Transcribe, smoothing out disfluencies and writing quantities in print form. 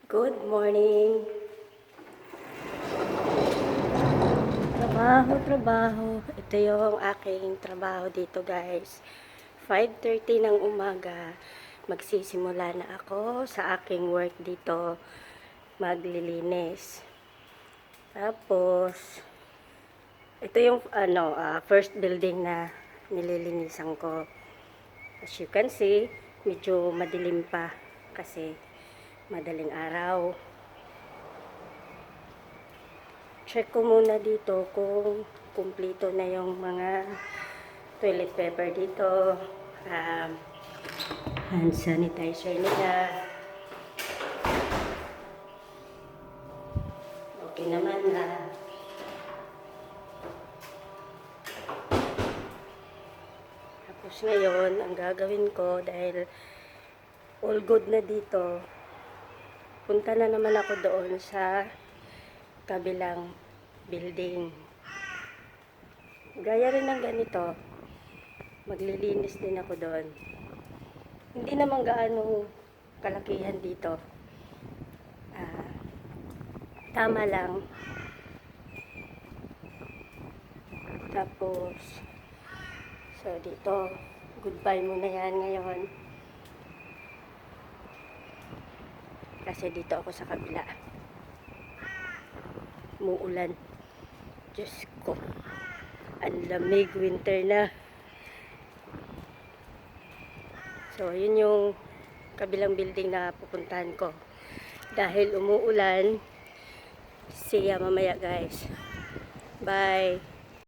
Good morning. Trabaho, trabaho. Ito yung aking trabaho dito guys. 5:30 ng umaga. Magsisimula na ako sa aking work dito. Maglilinis. Tapos, ito yung first building na nililinisan ko. As you can see, medyo madilim pa kasi madaling araw. Check ko muna dito kung kumpleto na yung mga toilet paper dito, hand sanitizer nila. Okay naman na. Tapos ngayon, ang gagawin ko dahil all good na dito, punta na naman ako doon sa kabilang building. Gaya rin ng ganito, maglilinis din ako doon. Hindi naman gaano kalakihan dito. Tama lang. Tapos, so dito, goodbye muna yan ngayon. Kasi dito ako sa kabila. Muulan. Diyos ko. Ang lamig, winter na. So, yun yung kabilang building na pupuntahan ko. Dahil umuulan, see ya mamaya guys. Bye.